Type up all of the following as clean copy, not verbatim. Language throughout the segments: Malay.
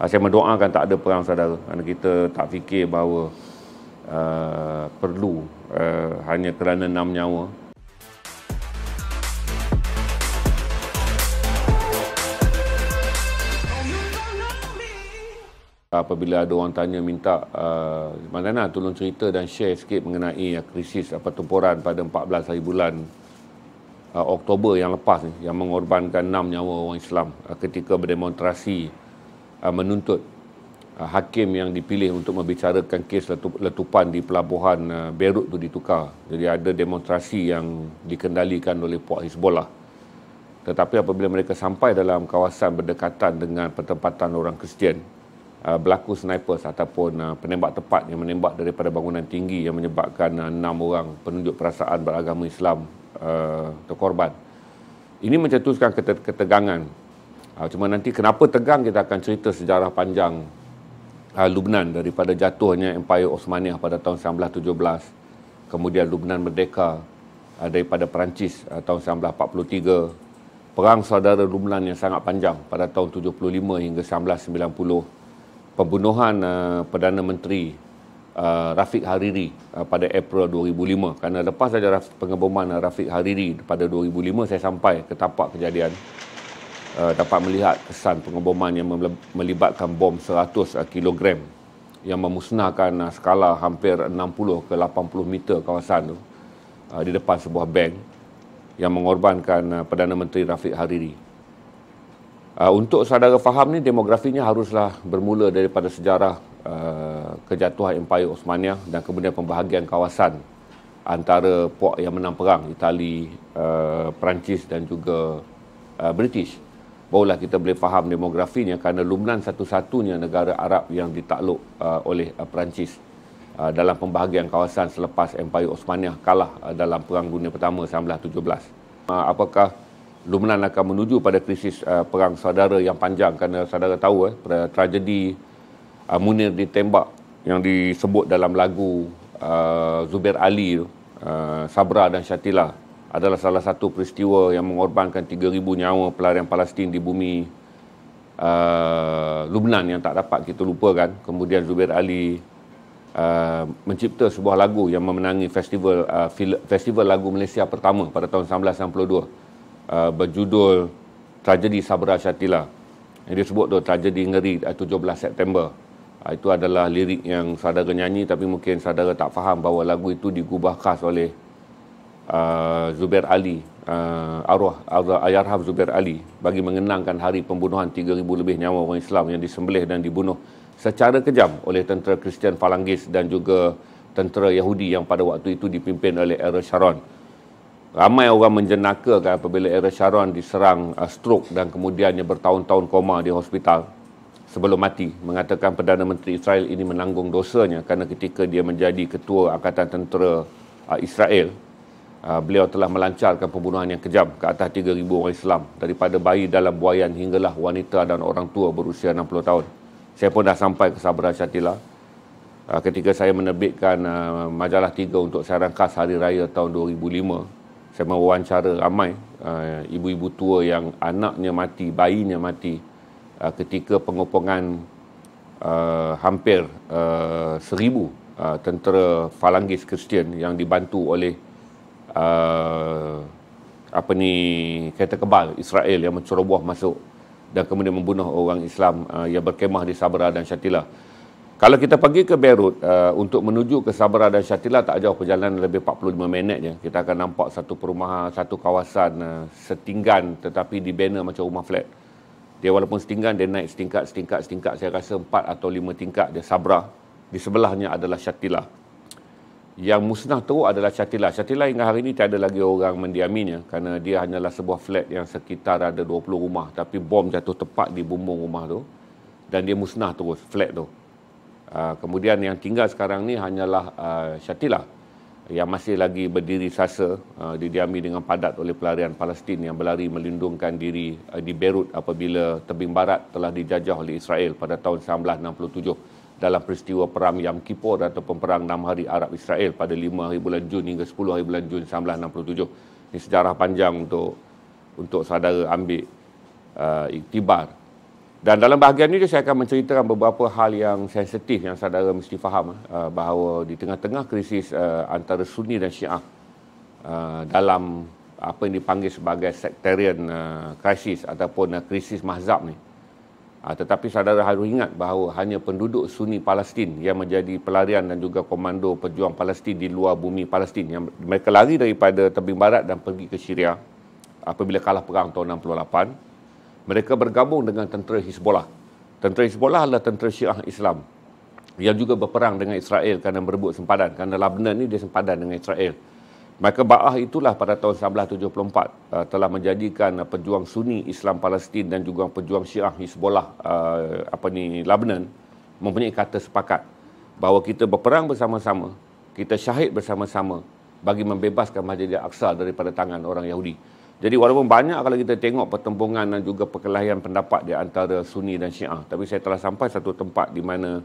Saya mendoakan tak ada perang saudara, kerana kita tak fikir bahawa perlu hanya kerana 6 nyawa. Apabila ada orang tanya minta Madana tolong cerita dan share sikit mengenai krisis pertempuran pada 14 hari bulan Oktober yang lepas ni, yang mengorbankan 6 nyawa orang Islam ketika berdemonstrasi menuntut hakim yang dipilih untuk membicarakan kes letupan di pelabuhan Beirut tu ditukar. Jadi ada demonstrasi yang dikendalikan oleh puak Hizbullah. Tetapi apabila mereka sampai dalam kawasan berdekatan dengan pertempatan orang Kristian, berlaku snipers ataupun penembak tepat yang menembak daripada bangunan tinggi yang menyebabkan 6 orang penunjuk perasaan beragama Islam terkorban. Ini mencetuskan ketegangan. Cuma nanti kenapa tegang, kita akan cerita sejarah panjang Lubnan daripada jatuhnya Empayar Osmaniyah pada tahun 1917, kemudian Lubnan merdeka daripada Perancis tahun 1943, perang saudara Lubnan yang sangat panjang pada tahun 75 hingga 1990, pembunuhan Perdana Menteri Rafiq Hariri pada April 2005. Kerana lepas saja pengeboman Rafiq Hariri pada 2005, saya sampai ke tapak kejadian, dapat melihat kesan pengeboman yang melibatkan bom 100 kg yang memusnahkan skala hampir 60 ke 80 meter kawasan tu di depan sebuah bank yang mengorbankan Perdana Menteri Rafiq Hariri. Untuk saudara faham ni, demografinya haruslah bermula daripada sejarah kejatuhan Empayar Osmaniyah dan kemudian pembahagian kawasan antara puak yang menang perang, Itali, Perancis dan juga British. Barulah kita boleh faham demografinya, kerana Lubnan satu-satunya negara Arab yang ditakluk oleh Perancis dalam pembahagian kawasan selepas Empayar Osmaniyah kalah dalam Perang Dunia Pertama 1917. Apakah Lubnan akan menuju pada krisis perang saudara yang panjang? Kerana saudara tahu tragedi Munir ditembak yang disebut dalam lagu Zubair Ali, Sabra dan Shatila, adalah salah satu peristiwa yang mengorbankan 3,000 nyawa pelarian Palestin di bumi Lubnan yang tak dapat kita lupakan. Kemudian Zubair Ali mencipta sebuah lagu yang memenangi festival lagu Malaysia pertama pada tahun 1962, berjudul Tragedi Sabra Shatila. Yang disebut tu tragedi ngeri 17 September. Itu adalah lirik yang saudara nyanyi, tapi mungkin saudara tak faham bahawa lagu itu digubah khas oleh Zubair Ali, arwah Ayarham Zubair Ali, bagi mengenangkan hari pembunuhan 3,000 lebih nyawa orang Islam yang disembelih dan dibunuh secara kejam oleh tentera Kristian Falangis dan juga tentera Yahudi yang pada waktu itu dipimpin oleh Ariel Sharon. Ramai orang menjenakakan apabila Ariel Sharon diserang stroke dan kemudiannya bertahun-tahun koma di hospital sebelum mati, mengatakan Perdana Menteri Israel ini menanggung dosanya kerana ketika dia menjadi ketua Angkatan Tentera Israel, beliau telah melancarkan pembunuhan yang kejam ke atas 3,000 orang Islam, daripada bayi dalam buaian hinggalah wanita dan orang tua berusia 60 tahun. Saya pun dah sampai ke Sabra Shatila ketika saya menerbitkan majalah 3 untuk siaran khas Hari Raya tahun 2005. Saya mewawancara ramai ibu-ibu tua yang anaknya mati, bayinya mati ketika pengopongan hampir 1,000 tentera Falangis Kristian yang dibantu oleh kereta kebal Israel yang menceroboh masuk dan kemudian membunuh orang Islam yang berkemah di Sabra dan Shatila. Kalau kita pergi ke Beirut untuk menuju ke Sabra dan Shatila, tak jauh perjalanan, lebih 45 minit je. Kita akan nampak satu perumahan, satu kawasan setinggan tetapi dibina macam rumah flat. Dia walaupun setinggan, dia naik setingkat. Saya rasa 4 atau 5 tingkat dia Sabra. Di sebelahnya adalah Shatila. Yang musnah teruk adalah Shatila. Shatila hingga hari ini tiada lagi orang mendiaminya kerana dia hanyalah sebuah flat yang sekitar ada 20 rumah, tapi bom jatuh tepat di bumbung rumah tu dan dia musnah terus flat tu. Kemudian yang tinggal sekarang ni hanyalah Shatila yang masih lagi berdiri sasa, didiami dengan padat oleh pelarian Palestin yang berlari melindungkan diri di Beirut apabila tebing barat telah dijajah oleh Israel pada tahun 1967 dalam peristiwa perang Yom Kippur ataupun perang 6 hari Arab Israel pada 5 hari bulan Jun hingga 10 hari bulan Jun 1967. Ini sejarah panjang untuk saudara ambil iktibar. Dan dalam bahagian ini saya akan menceritakan beberapa hal yang sensitif yang saudara mesti faham, bahawa di tengah-tengah krisis antara Sunni dan Syiah, dalam apa yang dipanggil sebagai sectarian crisis ataupun krisis mazhab ni, tetapi saudara harus ingat bahawa hanya penduduk Sunni Palestin yang menjadi pelarian dan juga komando pejuang Palestin di luar bumi Palestin, yang mereka lari daripada tebing barat dan pergi ke Syria apabila kalah perang tahun 68. Mereka bergabung dengan tentera Hizbollah. Tentera Hizbollah adalah tentera Syiah Islam yang juga berperang dengan Israel kerana berebut sempadan. Kerana Lebanon ni dia sempadan dengan Israel. Maka Ba'ath itulah pada tahun 1974 telah menjadikan pejuang Sunni Islam Palestin dan juga pejuang Syiah Hizbollah Lebanon mempunyai kata sepakat bahawa kita berperang bersama-sama, kita syahid bersama-sama bagi membebaskan Masjid Al-Aqsa daripada tangan orang Yahudi. Jadi walaupun banyak kalau kita tengok pertempuran dan juga perkelahian pendapat di antara Sunni dan Syiah, tapi saya telah sampai satu tempat di mana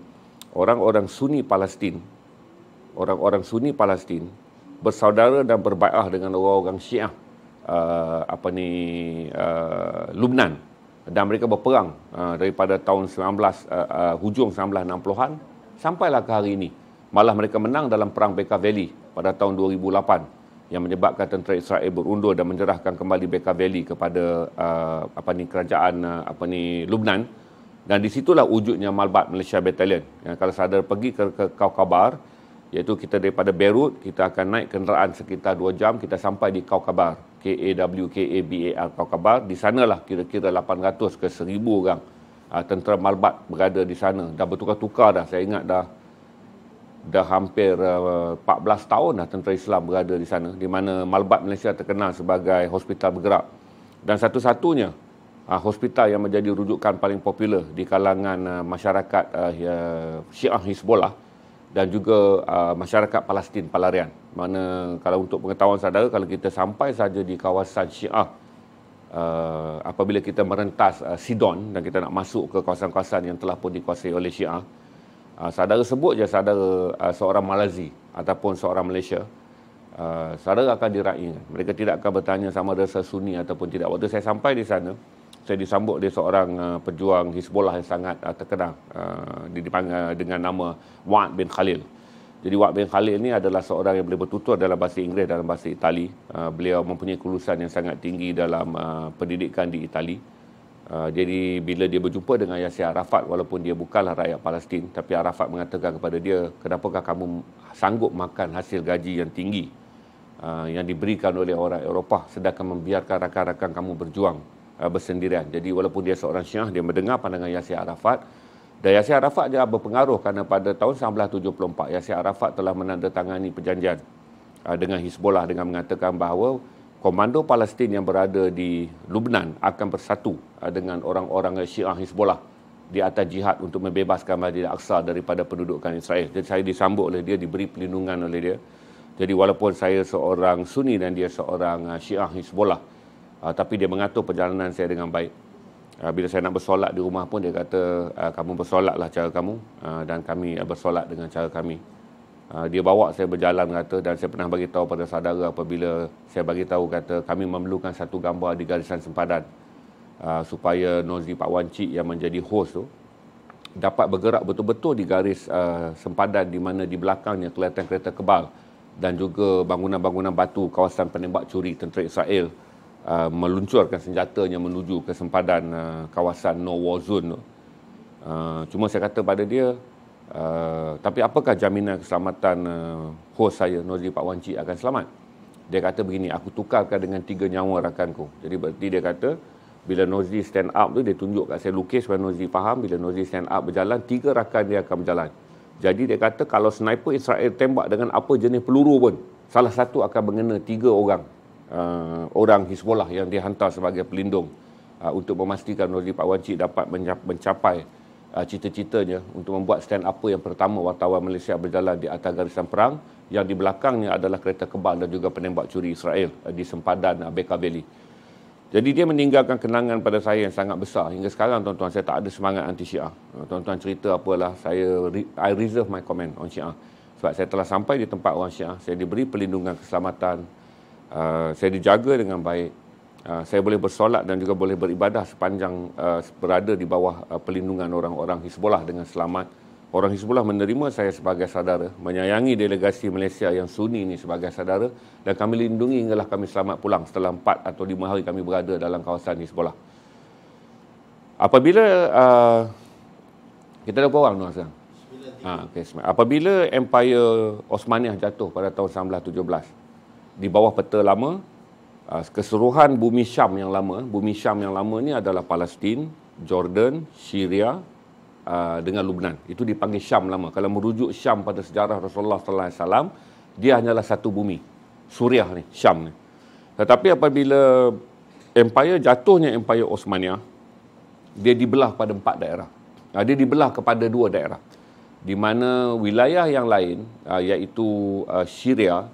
orang-orang Sunni Palestin bersaudara dan berbai'ah dengan orang-orang Syiah Lebanon, dan mereka berperang daripada tahun hujung 1960-an sampailah ke hari ini. Malah mereka menang dalam perang Bekaa Valley pada tahun 2008 yang menyebabkan tentera Israel berundur dan menyerahkan kembali Bekaa Valley kepada kerajaan Lebanon. Dan di situlah wujudnya Malbat Malaysia Battalion. Kalau saudara pergi ke Kaukabar, iaitu kita daripada Beirut, kita akan naik kenderaan sekitar 2 jam, kita sampai di Kaukabar, Kaukabar, Kaukabar. Di sanalah kira-kira 800 ke 1000 orang tentera Malbat berada di sana. Dah bertukar-tukar dah, saya ingat dah hampir 14 tahun dah tentera Islam berada di sana, di mana Malbat Malaysia terkenal sebagai hospital bergerak dan satu-satunya hospital yang menjadi rujukan paling popular di kalangan masyarakat Syiah Hizbollah dan juga masyarakat Palestin pelarian. Mana kalau untuk pengetahuan saudara, kalau kita sampai saja di kawasan Syiah, apabila kita merentas Sidon dan kita nak masuk ke kawasan-kawasan yang telah pun dikuasai oleh Syiah, saudara sebut je saudara seorang Malazi ataupun seorang Malaysia, saudara akan diraihkan. Mereka tidak akan bertanya sama ada Sunni ataupun tidak. Waktu saya sampai di sana, saya disambut oleh seorang pejuang Hizbollah yang sangat terkenal, dipanggil dengan nama Wa'ad bin Khalil. Jadi Wa'ad bin Khalil ni adalah seorang yang boleh bertutur dalam bahasa Inggeris, dalam bahasa Itali. Beliau mempunyai kelulusan yang sangat tinggi dalam pendidikan di Itali. Jadi bila dia berjumpa dengan Yasir Arafat, walaupun dia bukanlah rakyat Palestin, tapi Arafat mengatakan kepada dia, kenapakah kamu sanggup makan hasil gaji yang tinggi yang diberikan oleh orang Eropah, sedangkan membiarkan rakan-rakan kamu berjuang bersendirian. Jadi walaupun dia seorang Syiah, dia mendengar pandangan Yasir Arafat, dan Yasir Arafat dia berpengaruh kerana pada tahun 1974 Yasir Arafat telah menandatangani perjanjian dengan Hizbollah dengan mengatakan bahawa komando Palestin yang berada di Lebanon akan bersatu dengan orang-orang Syiah Hizbollah di atas jihad untuk membebaskan Masjid Al-Aqsa daripada pendudukan Israel. Jadi saya disambut oleh dia, diberi perlindungan oleh dia. Jadi walaupun saya seorang Sunni dan dia seorang Syiah Hizbollah, tapi dia mengatur perjalanan saya dengan baik. Bila saya nak bersolat di rumah pun dia kata, kamu bersolatlah cara kamu dan kami bersolat dengan cara kami. Dia bawa saya berjalan kata, dan saya pernah bagi tahu pada saudara apabila saya bagi tahu kata kami memerlukan satu gambar di garisan sempadan supaya Nozri Pak Wan Cik yang menjadi host tu dapat bergerak betul-betul di garis sempadan, di mana di belakangnya kelihatan kereta kebal dan juga bangunan-bangunan batu kawasan penembak curi tentera Israel meluncurkan senjatanya menuju ke sempadan kawasan no war zone tu. Cuma saya kata pada dia, tapi apakah jaminan keselamatan host saya, Nozri Pak Wan Cik, akan selamat? Dia kata begini, aku tukarkan dengan 3 nyawa rakanku. Jadi berarti dia kata, bila Nozri stand up tu, dia tunjuk kat saya lukis supaya Nozri faham, bila Nozri stand up berjalan, 3 rakan dia akan berjalan. Jadi dia kata, kalau sniper Israel tembak dengan apa jenis peluru pun, salah satu akan mengena 3 orang Hizbollah yang dihantar sebagai pelindung untuk memastikan Nozri Pak Wan Cik dapat mencapai cita-citanya untuk membuat stand up yang pertama wartawan Malaysia berjalan di atas garisan perang, yang di belakangnya adalah kereta kebal dan juga penembak curi Israel di sempadan Bekaa Valley. Jadi dia meninggalkan kenangan pada saya yang sangat besar. Hingga sekarang tuan-tuan, saya tak ada semangat anti Syiah. Tuan-tuan cerita apalah, I reserve my comment on Syiah. Sebab saya telah sampai di tempat orang Syiah, saya diberi perlindungan keselamatan, saya dijaga dengan baik. saya boleh bersolat dan juga boleh beribadah sepanjang berada di bawah pelindungan orang-orang Hizbullah dengan selamat. Orang Hizbullah menerima saya sebagai saudara, menyayangi delegasi Malaysia yang Sunni ini sebagai saudara, dan kami lindungi hinggalah kami selamat pulang setelah 4 atau 5 hari kami berada dalam kawasan Hizbullah. Apabila kita ada berapa orang sekarang? Apabila Empire Osmaniyah jatuh pada tahun 1917 di bawah peta lama, keseluruhan bumi Syam yang lama ni adalah Palestin, Jordan, Syria dengan Lubnan. Itu dipanggil Syam lama. Kalau merujuk Syam pada sejarah Rasulullah sallallahu alaihi wasallam, dia hanyalah satu bumi. Suriah ni, Syam ni. Tetapi apabila jatuhnya Empire Osmaniyah, dia dibelah pada 4 daerah. Dia dibelah kepada 2 daerah. Di mana wilayah yang lain, iaitu Syria,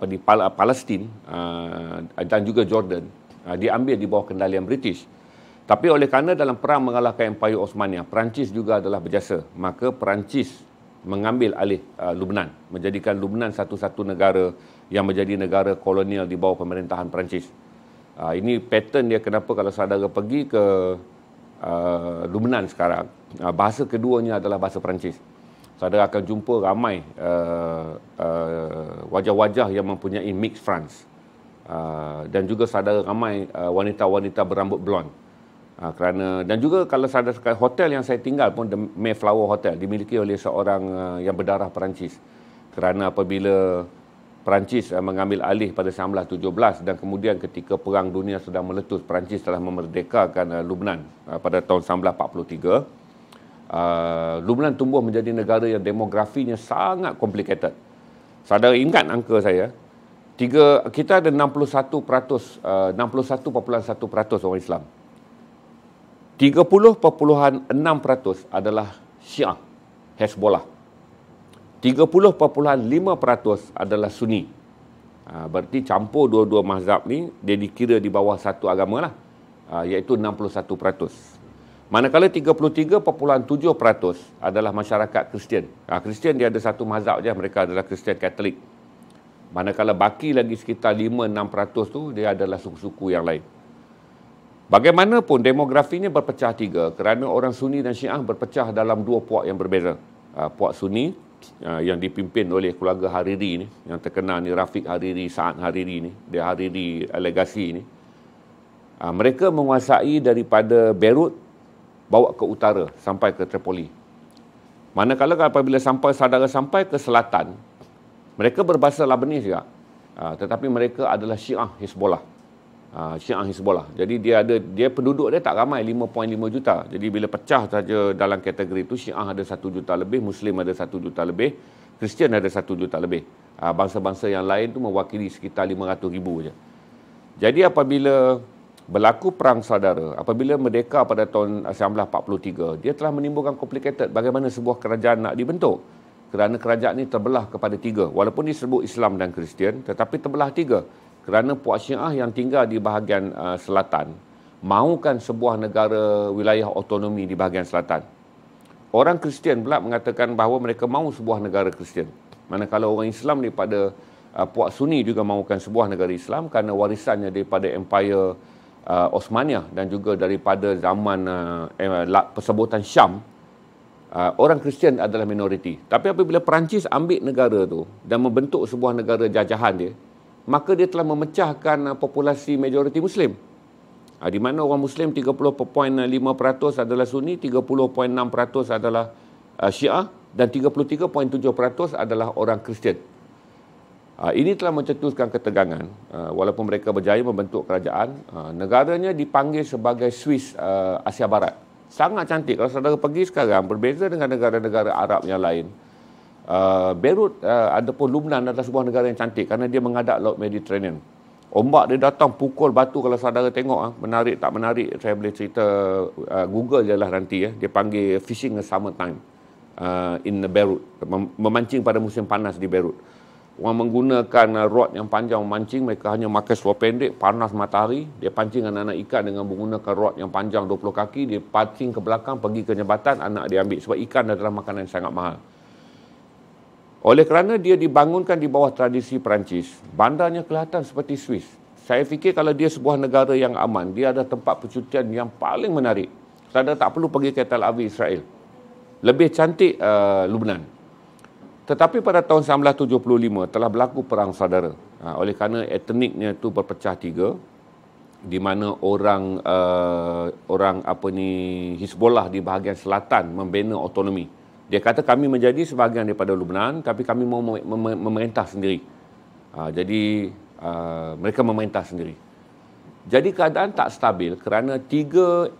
di Palestin dan juga Jordan, diambil di bawah kendalian British. Tapi oleh kerana dalam perang mengalahkan Empire Osmaniyah, Perancis juga adalah berjasa, maka Perancis mengambil alih Lubnan, menjadikan Lubnan satu-satu negara yang menjadi negara kolonial di bawah pemerintahan Perancis. Ini pattern dia kenapa kalau saudara pergi ke Lubnan sekarang, bahasa keduanya adalah bahasa Perancis. Saudara akan jumpa ramai wajah-wajah yang mempunyai mix France, dan juga saudara ramai wanita-wanita berambut blond. Dan juga kalau saudara hotel yang saya tinggal pun, The Mayflower Hotel, dimiliki oleh seorang yang berdarah Perancis. Kerana apabila Perancis mengambil alih pada 1917 dan kemudian ketika Perang Dunia sedang meletus, Perancis telah memerdekakan Lubnan pada tahun 1943. Lubnan tumbuh menjadi negara yang demografinya sangat complicated. Saudara ingat angka saya, kita ada 61%, 61.1% orang Islam. 30.6% adalah Syiah, Hezbollah. 30.5% adalah Sunni. Berarti campur dua-dua mazhab ni, dia dikira di bawah satu agama lah, iaitu 61%. Manakala 33.7% adalah masyarakat Kristian. Kristian dia ada satu mazhab je, mereka adalah Kristian Katolik. Manakala baki lagi sekitar 5-6% tu, dia adalah suku-suku yang lain. Bagaimanapun demografinya berpecah 3 kerana orang Sunni dan Syiah berpecah dalam 2 puak yang berbeza. Puak Sunni yang dipimpin oleh keluarga Hariri ni, yang terkenal ni, Rafiq Hariri, Saad Hariri ni, dia Hariri legasi ni. Mereka menguasai daripada Beirut bawa ke utara sampai ke Tripoli. Manakala apabila saudara sampai ke selatan, mereka berbahasa Lebanese juga. Tetapi mereka adalah Syiah Hizbullah. Syiah Hizbullah. Jadi dia penduduk dia tak ramai, 5.5 juta. Jadi bila pecah saja dalam kategori itu, Syiah ada 1 juta lebih, Muslim ada 1 juta lebih, Kristian ada 1 juta lebih. Bangsa-bangsa yang lain tu mewakili sekitar 500,000 je. Jadi apabila berlaku perang saudara, apabila merdeka pada tahun 1943, dia telah menimbulkan complicated bagaimana sebuah kerajaan nak dibentuk. Kerana kerajaan ini terbelah kepada 3. Walaupun disebut Islam dan Kristian, tetapi terbelah 3. Kerana puak Syiah yang tinggal di bahagian selatan mahukan sebuah negara wilayah otonomi di bahagian selatan. Orang Kristian pula mengatakan bahawa mereka mahu sebuah negara Kristian. Manakala orang Islam daripada puak Sunni juga mahukan sebuah negara Islam kerana warisannya daripada Empire Osmaniyah dan juga daripada zaman persebutan Syam. Orang Kristian adalah minoriti. Tapi apabila Perancis ambil negara tu dan membentuk sebuah negara jajahan dia, maka dia telah memecahkan populasi majoriti Muslim. Di mana orang Muslim 30.5% adalah Sunni, 30.6% adalah Syiah dan 33.7% adalah orang Kristian. Ini telah mencetuskan ketegangan. Walaupun mereka berjaya membentuk kerajaan, negaranya dipanggil sebagai Swiss Asia Barat. Sangat cantik. Kalau saudara pergi sekarang, berbeza dengan negara-negara Arab yang lain. Beirut ataupun Lubnan adalah sebuah negara yang cantik kerana dia menghadap Laut Mediterranean. Ombak dia datang pukul batu, kalau saudara tengok menarik tak menarik, saya boleh cerita, Google je lah nanti. Dia panggil fishing a summer time in Beirut, memancing pada musim panas di Beirut. Orang menggunakan rod yang panjang memancing, mereka hanya pakai seluar pendek, panas matahari, dia pancing anak-anak ikan dengan menggunakan rod yang panjang 20 kaki, dia pancing ke belakang, pergi ke jambatan, anak dia ambil, sebab ikan adalah makanan yang sangat mahal. Oleh kerana dia dibangunkan di bawah tradisi Perancis, bandarnya kelihatan seperti Swiss. Saya fikir kalau dia sebuah negara yang aman, dia ada tempat percutian yang paling menarik. Saudara tak perlu pergi ke Tel Aviv, Israel. Lebih cantik Lebanon. Tetapi pada tahun 1975 telah berlaku perang saudara. Oleh kerana etniknya itu berpecah tiga, di mana orang Hizbollah di bahagian selatan membina otonomi. Dia kata kami menjadi sebahagian daripada Lebanon, tapi kami mau memerintah sendiri. Jadi mereka memerintah sendiri. Jadi keadaan tak stabil kerana tiga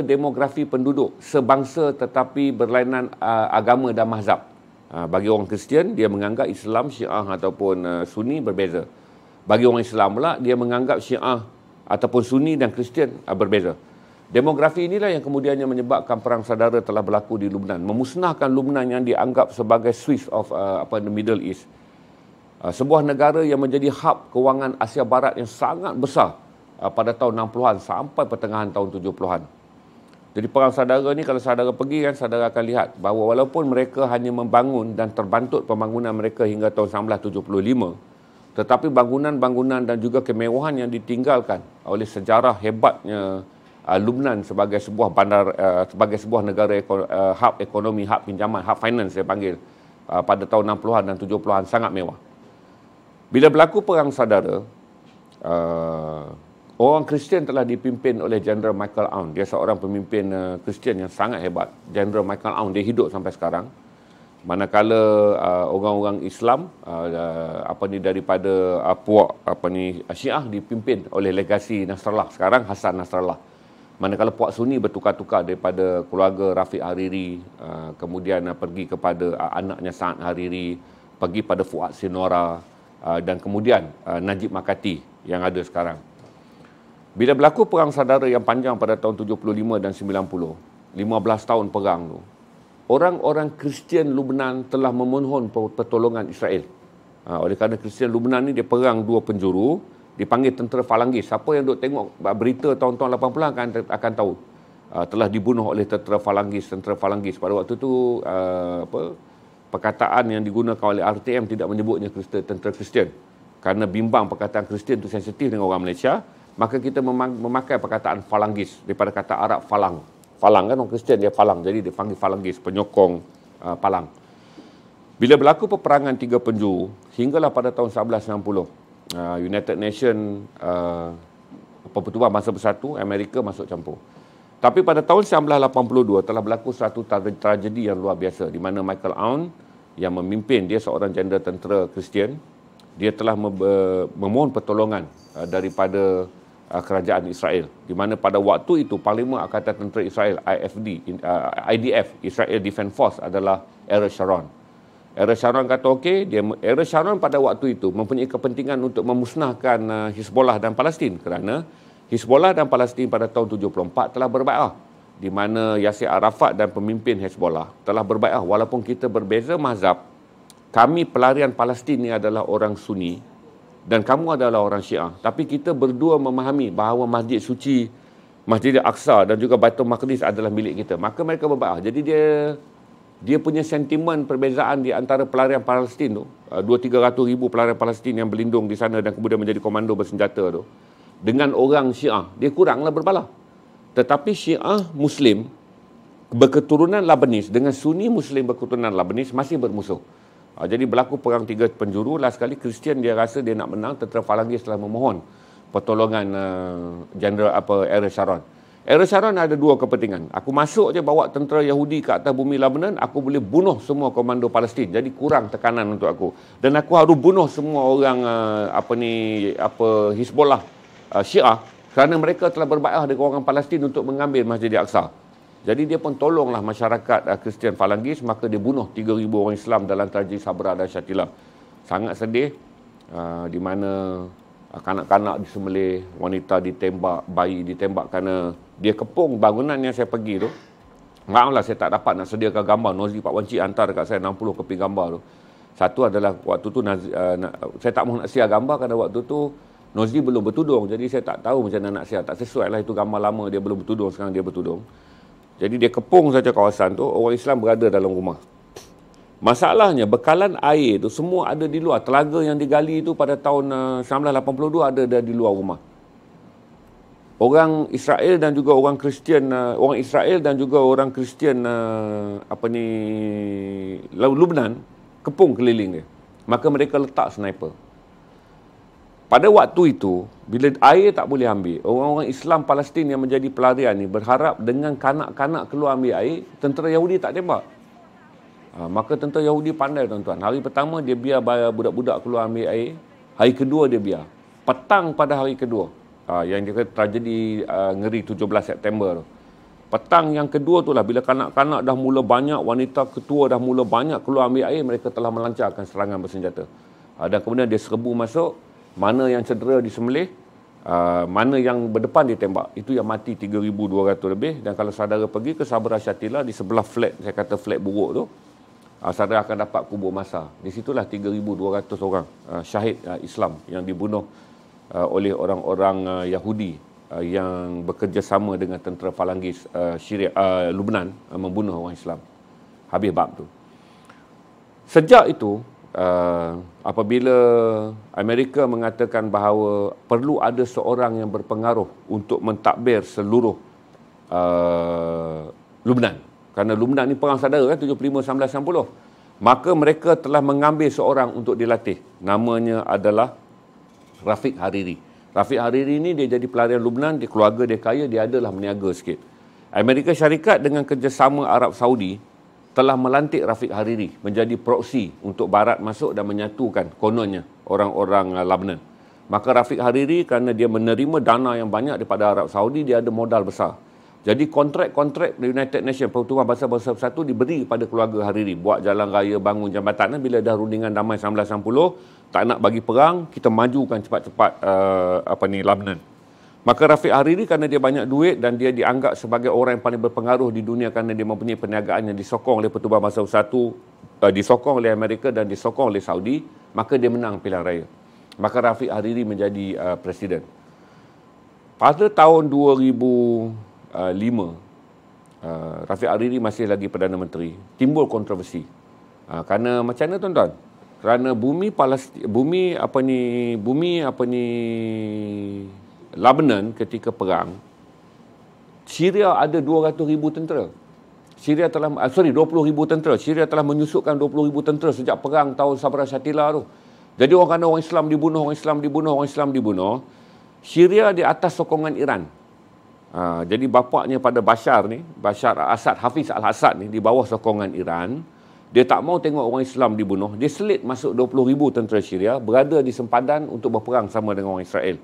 demografi penduduk sebangsa tetapi berlainan agama dan mazhab. Bagi orang Kristian, dia menganggap Islam, Syiah ataupun Sunni berbeza. Bagi orang Islam pula, dia menganggap Syiah ataupun Sunni dan Kristian berbeza. Demografi inilah yang kemudiannya menyebabkan perang saudara telah berlaku di Lebanon, memusnahkan Lebanon yang dianggap sebagai Swiss of the Middle East. Sebuah negara yang menjadi hub kewangan Asia Barat yang sangat besar pada tahun 60-an sampai pertengahan tahun 70-an. Jadi perang saudara ni kalau saudara pergi kan, saudara akan lihat bahawa walaupun mereka hanya membangun dan terbantut pembangunan mereka hingga tahun 1975, tetapi bangunan-bangunan dan juga kemewahan yang ditinggalkan oleh sejarah hebatnya Lebanon sebagai sebuah bandar, sebagai sebuah negara hub ekonomi, hub pinjaman, hub finance saya panggil, pada tahun 60-an dan 70-an sangat mewah. Bila berlaku perang saudara, orang Kristian telah dipimpin oleh General Michael Aoun. Dia seorang pemimpin Kristian yang sangat hebat. General Michael Aoun, dia hidup sampai sekarang. Manakala orang-orang Islam daripada puak Syiah dipimpin oleh legasi Nasrallah, sekarang Hassan Nasrallah. Manakala puak Sunni bertukar-tukar daripada keluarga Rafiq Hariri, kemudian pergi kepada anaknya Sa'ad Hariri, pergi pada Fuad Sinora, dan kemudian Najib Makati yang ada sekarang. Bila berlaku perang saudara yang panjang pada tahun 75 dan 90, 15 tahun perang tu, orang-orang Kristian Lebanon telah memohon pertolongan Israel. Oleh kerana Kristian Lebanon ni dia perang dua penjuru, dipanggil tentera Falangis. Siapa yang duk tengok berita tahun-tahun 80 akan tahu. Telah dibunuh oleh tentera Falangis. Pada waktu tu perkataan yang digunakan oleh RTM tidak menyebutnya tentera Kristian. Kerana bimbang perkataan Kristian itu sensitif dengan orang Malaysia, maka kita memakai perkataan Falangis daripada kata Arab falang. Falang kan orang Kristian dia falang, jadi dia panggil Falangis, penyokong palang. Bila berlaku peperangan tiga penjuru, hinggalah pada tahun 1960, United Nations, Pertubuhan Bangsa Bersatu, Amerika masuk campur. Tapi pada tahun 1982 telah berlaku satu tragedi yang luar biasa di mana Michael Aoun yang memimpin, dia seorang jenderal tentera Kristian, dia telah memohon pertolongan daripada kerajaan Israel, di mana pada waktu itu Parlimen Angkatan Tentera Israel IDF, Israel Defense Force adalah Ariel Sharon. Ariel Sharon kata okey, Ariel Sharon pada waktu itu mempunyai kepentingan untuk memusnahkan Hizbollah dan Palestin kerana Hizbollah dan Palestin pada tahun 74 telah berbaiat, di mana Yasser Arafat dan pemimpin Hizbollah telah berbaiat. Walaupun kita berbeza mazhab, kami pelarian Palestin ini adalah orang Sunni dan kamu adalah orang Syiah. Tapi kita berdua memahami bahawa Masjid Suci, Masjid Al-Aqsa dan juga Baitul Maqdis adalah milik kita. Maka mereka berbaiat. Jadi dia punya sentimen perbezaan di antara pelarian Palestin tu, 200-300 ribu pelarian Palestin yang berlindung di sana dan kemudian menjadi komando bersenjata tu, dengan orang Syiah, dia kuranglah berbalah. Tetapi Syiah Muslim berketurunan Lebanese dengan Sunni Muslim berketurunan Lebanese masih bermusuh. Jadi berlaku perang tiga penjuru. Last sekali Kristian dia rasa dia nak menang, tentera Falangis telah memohon pertolongan General Ariel Sharon. Ariel Sharon ada dua kepentingan. Aku masuk je bawa tentera Yahudi ke atas bumi Lebanon, aku boleh bunuh semua komando Palestin. Jadi kurang tekanan untuk aku. Dan aku harus bunuh semua orang Hizbollah Syiah kerana mereka telah berbaiat dengan orang Palestin untuk mengambil Masjid Al-Aqsa. Jadi dia pun tolonglah masyarakat Kristian Falangis, maka dia bunuh 3,000 orang Islam dalam tragedi Sabra dan Shatila. Sangat sedih, di mana kanak-kanak disembelih, wanita ditembak, bayi ditembak kerana dia kepung bangunan yang saya pergi tu. Maaflah saya tak dapat nak sediakan gambar. Nozi Pak Wan Cik hantar dekat saya 60 kopi gambar tu. Satu adalah waktu tu saya tak mahu nak share gambar kerana waktu tu Nozi belum bertudung, jadi saya tak tahu macam mana nak share. Tak sesuai lah, itu gambar lama, dia belum bertudung, sekarang dia bertudung. Jadi dia kepung saja kawasan tu, orang Islam berada dalam rumah. Masalahnya bekalan air tu semua ada di luar. Telaga yang digali itu pada tahun 1982 ada di luar rumah. Orang Israel dan juga orang Kristian, orang Israel dan juga orang Kristian Lebanon kepung keliling dia. Maka mereka letak sniper. Pada waktu itu, bila air tak boleh ambil, orang-orang Islam Palestin yang menjadi pelarian ni berharap dengan kanak-kanak keluar ambil air, tentera Yahudi tak tembak. Maka tentera Yahudi pandai, tuan-tuan. Hari pertama dia biar budak-budak keluar ambil air. Hari kedua dia biar. Petang pada hari kedua, yang dia kata tragedi ngeri 17 September tu. Petang yang kedua tu lah, bila kanak-kanak dah mula banyak, wanita ketua dah mula banyak keluar ambil air, mereka telah melancarkan serangan bersenjata. Dan kemudian dia serbu masuk, mana yang cedera disembelih, mana yang berdepan ditembak. Itu yang mati 3,200 lebih. Dan kalau saudara pergi ke Sabra Shatila, di sebelah flat, saya kata flat buruk tu, saudara akan dapat kubur masa. Di situlah 3,200 orang syahid Islam yang dibunuh oleh orang-orang Yahudi yang bekerjasama dengan tentera Falangis Lebanon membunuh orang Islam. Habis bab tu. Sejak itu, apabila Amerika mengatakan bahawa perlu ada seorang yang berpengaruh untuk mentadbir seluruh Lebanon. Kerana Lebanon ni perang saudara kan, 75-1990. Maka mereka telah mengambil seorang untuk dilatih. Namanya adalah Rafiq Hariri. Rafiq Hariri ni dia jadi pelarian Lebanon, dia keluarga dia kaya, dia adalah meniaga sikit. Amerika Syarikat dengan kerjasama Arab Saudi telah melantik Rafiq Hariri menjadi proksi untuk Barat masuk dan menyatukan kononnya orang-orang Lebanon. Maka Rafiq Hariri kerana dia menerima dana yang banyak daripada Arab Saudi, dia ada modal besar. Jadi kontrak-kontrak United Nations, Pertubuhan Bangsa-Bangsa Bersatu diberi kepada keluarga Hariri. Buat jalan raya, bangun jambatan. Bila dah rundingan damai 1990, tak nak bagi perang, kita majukan cepat-cepat Lebanon. Maka Rafiq Hariri kerana dia banyak duit dan dia dianggap sebagai orang yang paling berpengaruh di dunia kerana dia mempunyai perniagaan yang disokong oleh Pertubuhan Bangsa Bersatu, disokong oleh Amerika dan disokong oleh Saudi, maka dia menang pilihan raya. Maka Rafiq Hariri menjadi presiden. Pada tahun 2005, Rafiq Hariri masih lagi Perdana Menteri, timbul kontroversi. Kerana macam mana tuan-tuan? Kerana bumi Lebanon ketika perang, Syria ada 200,000 tentera. 20,000 tentera. Syria telah menyusupkan 20,000 tentera sejak perang tahun Sabra Shatila tu. Jadi orang Islam dibunuh. Syria di atas sokongan Iran. Jadi bapaknya pada Bashar al-Assad, Hafiz al-Assad ni di bawah sokongan Iran. Dia tak mau tengok orang Islam dibunuh. Dia selit masuk 20,000 tentera Syria berada di sempadan untuk berperang sama dengan orang Israel.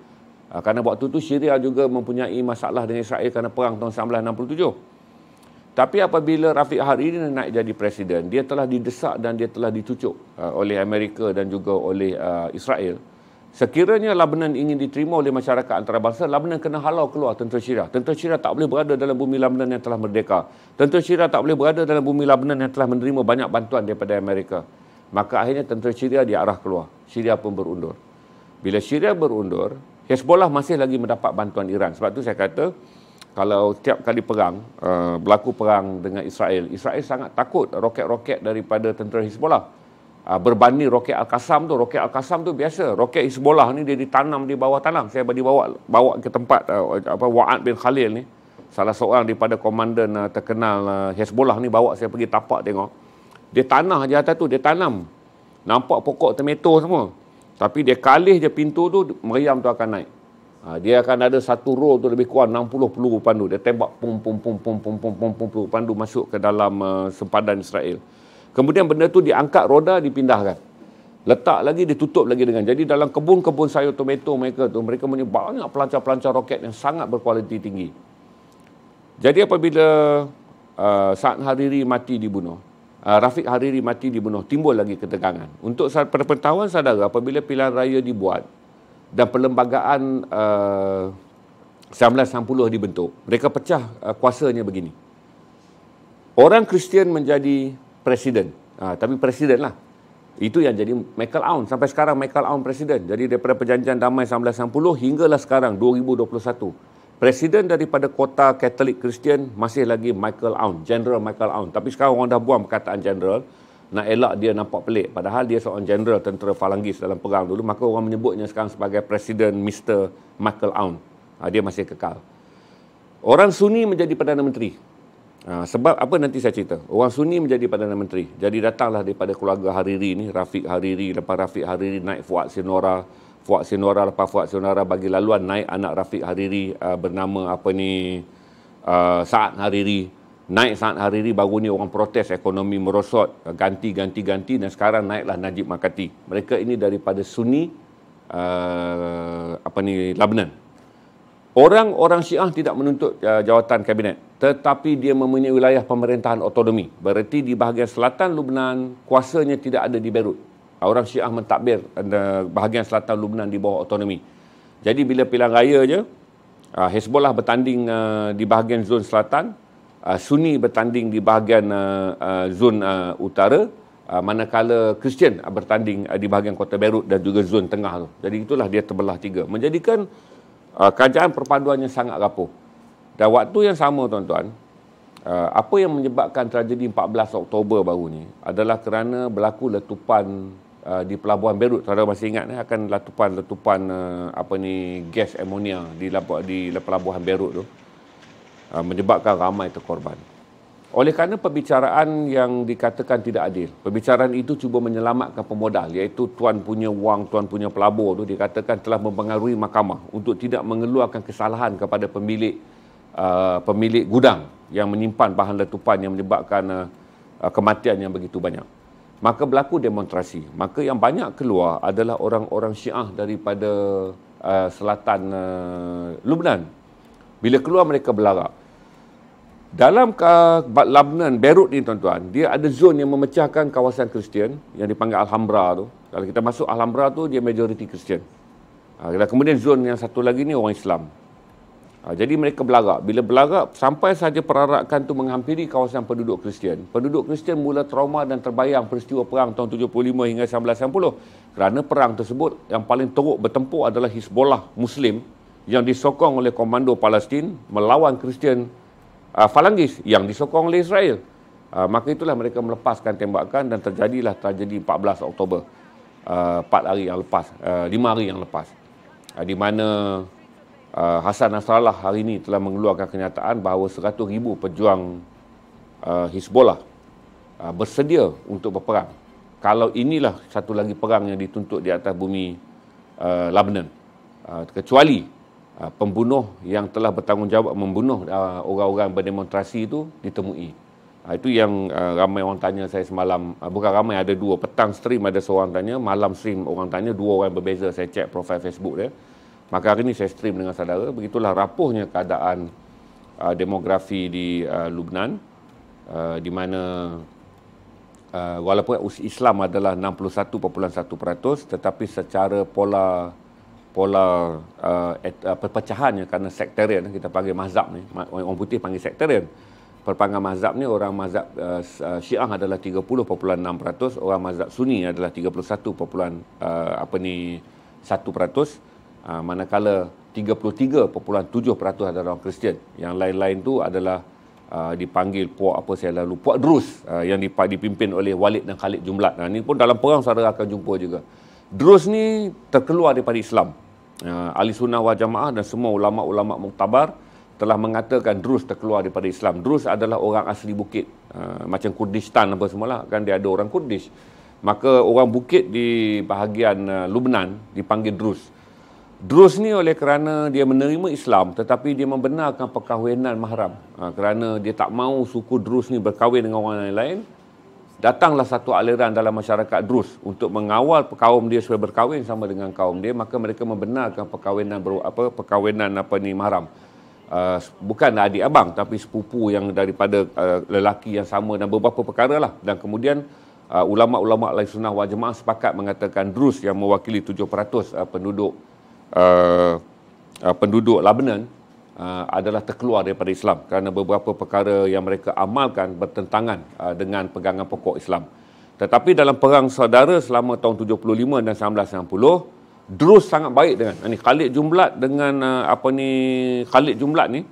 Kerana waktu itu Syria juga mempunyai masalah dengan Israel kerana perang tahun 1967. Tapi apabila Rafiq Hariri naik jadi presiden, dia telah didesak dan dia telah dicucuk oleh Amerika dan juga oleh Israel. Sekiranya Lebanon ingin diterima oleh masyarakat antarabangsa, Lebanon kena halau keluar tentera Syria. Tentera Syria tak boleh berada dalam bumi Lebanon yang telah merdeka. Tentera Syria tak boleh berada dalam bumi Lebanon yang telah menerima banyak bantuan daripada Amerika. Maka akhirnya tentera Syria diarah keluar. Syria pun berundur. Bila Syria berundur, Hezbollah masih lagi mendapat bantuan Iran. Sebab tu saya kata, kalau setiap kali perang, berlaku perang dengan Israel, Israel sangat takut roket-roket daripada tentera Hezbollah. Berbanding roket Al-Qassam tu. Roket Al-Qassam tu biasa. Roket Hezbollah ni dia ditanam di bawah tanah. Saya bawa ke tempat Wa'ad bin Khalil ni. Salah seorang daripada komandan terkenal Hezbollah ni bawa saya pergi tapak tengok. Dia tanah je atas tu, dia tanam. Nampak pokok tomato semua. Tapi dia kalih je pintu tu, meriam tu akan naik. Dia akan ada satu row tu lebih kurang 60 peluru pandu. Dia tembak pum peluru pandu masuk ke dalam sempadan Israel. Kemudian benda tu diangkat roda, dipindahkan. Letak lagi, ditutup lagi dengan. Jadi dalam kebun-kebun sayur tomato mereka tu, mereka punya banyak pelancar-pelancar roket yang sangat berkualiti tinggi. Jadi apabila Saad Hariri mati dibunuh, Rafiq Hariri mati dibunuh, timbul lagi ketegangan. Untuk pengetahuan saudara, apabila pilihan raya dibuat dan perlembagaan 1960 dibentuk, mereka pecah kuasanya begini. Orang Kristian menjadi presiden. Tapi presiden lah. Itu yang jadi Michael Aoun. Sampai sekarang Michael Aoun presiden. Jadi daripada perjanjian damai 1960 hinggalah sekarang 2021. Presiden daripada kota Katolik Kristian masih lagi Michael Aoun. General Michael Aoun. Tapi sekarang orang dah buang perkataan general. nak elak dia nampak pelik. Padahal dia seorang jeneral tentera Falangis dalam perang dulu, maka orang menyebutnya sekarang sebagai Presiden Mr. Michael Aoun. Dia masih kekal. Orang Sunni menjadi Perdana Menteri. Sebab apa nanti saya cerita. Orang Sunni menjadi Perdana Menteri. Jadi datanglah daripada keluarga Hariri ni, Rafiq Hariri. Lepas Rafiq Hariri naik Fuad Sinora. Fuad Sinora, lepas Fuad Sinora bagi laluan naik anak Rafiq Hariri bernama Saad Hariri. Naik Saad Hariri, baru ni orang protes, ekonomi merosot, ganti dan sekarang naiklah Najib Makati. Mereka ini daripada Sunni Lebanon. Orang Syiah tidak menuntut jawatan kabinet, tetapi dia mempunyai wilayah pemerintahan otonomi. Berarti di bahagian selatan Lebanon, kuasanya tidak ada di Beirut. Orang Syiah mentadbir bahagian selatan Lebanon di bawah otonomi. Jadi bila pilihan raya je, Hezbollah bertanding di bahagian zon selatan, Sunni bertanding di bahagian zon utara, manakala Kristian bertanding di bahagian kota Beirut dan juga zon tengah tu. Jadi itulah dia terbelah tiga. Menjadikan kerajaan perpaduannya sangat rapuh. Dan waktu yang sama tuan-tuan, apa yang menyebabkan tragedi 14 Oktober baru ni adalah kerana berlaku letupan di pelabuhan Beirut. Saudara masih ingat akan letupan gas amonia di pelabuhan Beirut tu, menyebabkan ramai terkorban. Oleh kerana perbicaraan yang dikatakan tidak adil, perbicaraan itu cuba menyelamatkan pemodal, iaitu tuan punya wang, tuan punya pelabur tu dikatakan telah mempengaruhi mahkamah untuk tidak mengeluarkan kesalahan kepada pemilik gudang yang menyimpan bahan letupan yang menyebabkan kematian yang begitu banyak. Maka berlaku demonstrasi. Maka yang banyak keluar adalah orang-orang Syiah daripada selatan Lebanon. Bila keluar mereka berlarak. Dalam Lebanon, Beirut ni tuan-tuan, dia ada zon yang memecahkan kawasan Kristian yang dipanggil Alhambra tu. Kalau kita masuk Alhambra tu, dia majoriti Kristian. Dan kemudian zon yang satu lagi ni orang Islam. Jadi mereka berlarak. Bila berlarak, sampai saja perarakan tu menghampiri kawasan penduduk Kristian. Penduduk Kristian mula trauma dan terbayang peristiwa perang tahun 75 hingga 1990. Kerana perang tersebut, yang paling teruk bertempur adalah Hizbollah Muslim yang disokong oleh komando Palestin melawan Kristian Falangis yang disokong oleh Israel. Maka itulah mereka melepaskan tembakan dan terjadilah tragedi 14 Oktober. 5 hari yang lepas. Di mana Hassan Nasrallah hari ini telah mengeluarkan kenyataan bahawa 100,000 pejuang Hizbollah bersedia untuk berperang. Kalau inilah satu lagi perang yang dituntut di atas bumi Lebanon. Kecuali pembunuh yang telah bertanggungjawab membunuh orang-orang berdemonstrasi itu ditemui. Itu yang ramai orang tanya saya semalam. Bukan ramai, ada dua. Petang stream ada seorang tanya, malam stream orang tanya, dua orang berbeza. Saya cek profil Facebook dia. Maka hari ini saya stream dengan saudara. Begitulah rapuhnya keadaan demografi di Lebanon, di mana walaupun Islam adalah 61.1%, tetapi secara pola perpecahannya kerana sektarian, kita panggil mazhab ni, orang putih panggil sektarian. Perpanjangan mazhab ni, orang mazhab Syiah adalah 30.6%, orang mazhab Sunni adalah 31.1%, manakala 33.7% adalah orang Kristian. Yang lain-lain tu adalah dipanggil puak Drus, yang dipimpin oleh Walid dan Khalid Jumlat. Ini pun dalam perang saudara akan jumpa juga. Drus ni terkeluar daripada Islam. Ahli Sunnah wal Jamaah dan semua ulama-ulama muktabar telah mengatakan Drus terkeluar daripada Islam. Drus adalah orang asli bukit, macam Kurdistan apa semualah, kan dia ada orang Kurdish. Maka orang bukit di bahagian Lebanon dipanggil Drus. Drus ni oleh kerana dia menerima Islam tetapi dia membenarkan perkahwinan mahram. Kerana dia tak mahu suku Drus ni berkahwin dengan orang lain, datanglah satu aliran dalam masyarakat Drus untuk mengawal kaum dia supaya berkahwin sama dengan kaum dia. Maka mereka membenarkan perkahwinan mahram. Bukan adik abang tapi sepupu yang daripada lelaki yang sama dan beberapa perkara lah. Dan kemudian ulama-ulama Ahli Sunnah wal Jamaah sepakat mengatakan Drus yang mewakili 7% penduduk Lebanon adalah terkeluar daripada Islam kerana beberapa perkara yang mereka amalkan bertentangan dengan pegangan pokok Islam. Tetapi dalam perang saudara selama tahun 75 dan 1960, Drus sangat baik dengan Khalid Jumlat ni